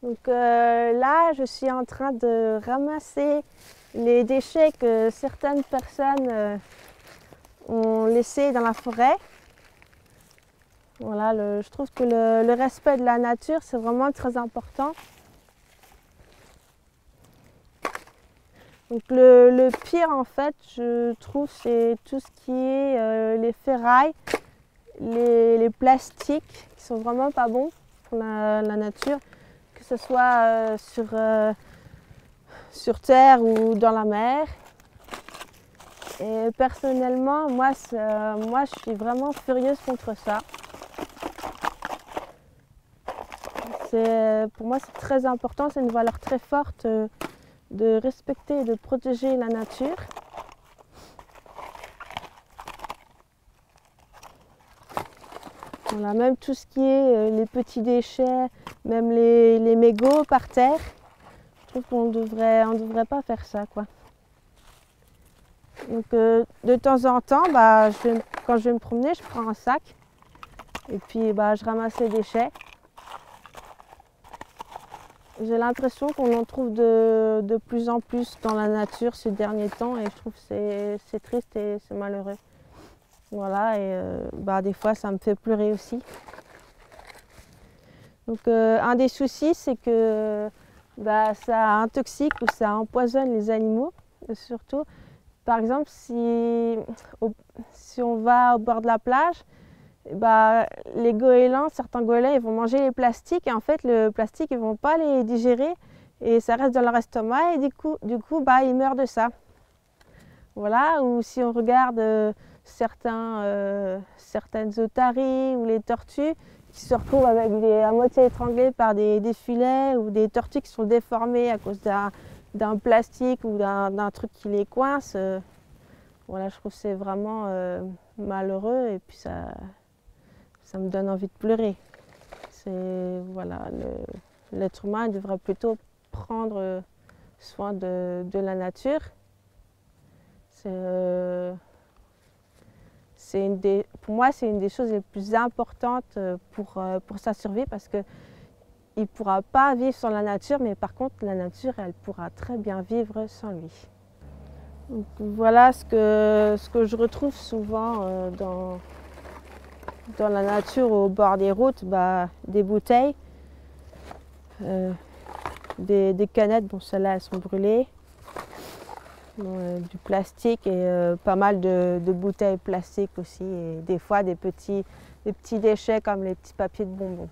Donc là, je suis en train de ramasser les déchets que certaines personnes ont laissés dans la forêt. Voilà, je trouve que le respect de la nature, c'est vraiment très important. Donc le pire, en fait, je trouve, c'est tout ce qui est les ferrailles, les plastiques, qui sont vraiment pas bons pour la nature, que ce soit sur terre ou dans la mer. Et personnellement, moi, je suis vraiment furieuse contre ça. Pour moi, c'est très important, c'est une valeur très forte de respecter et de protéger la nature. Voilà, même tout ce qui est les petits déchets, même les mégots par terre, je trouve qu'on devrait pas faire ça, quoi. Donc de temps en temps, quand je vais me promener, je prends un sac et puis je ramasse les déchets. J'ai l'impression qu'on en trouve de plus en plus dans la nature ces derniers temps et je trouve que c'est triste et c'est malheureux. Voilà, et des fois ça me fait pleurer aussi. Donc un des soucis, c'est que ça intoxique ou ça empoisonne les animaux, surtout. Par exemple, si on va au bord de la plage, les goélands, certains goélands, ils vont manger les plastiques et en fait le plastique, ils ne vont pas les digérer et ça reste dans leur estomac et du coup ils meurent de ça. Voilà, ou si on regarde certaines otaries ou les tortues qui se retrouvent à moitié étranglées par des filets ou des tortues qui sont déformées à cause d'un plastique ou d'un truc qui les coince. Voilà, je trouve que c'est vraiment malheureux et puis ça me donne envie de pleurer. Voilà, l'être humain devrait plutôt prendre soin de la nature. Pour moi, c'est une des choses les plus importantes pour sa survie parce qu'il ne pourra pas vivre sans la nature, mais par contre, la nature, elle pourra très bien vivre sans lui. Donc, voilà ce que je retrouve souvent dans la nature, au bord des routes, des bouteilles, des canettes, bon celles-là elles sont brûlées, du plastique et pas mal de bouteilles plastiques aussi, et des fois des petits déchets comme les petits papiers de bonbons.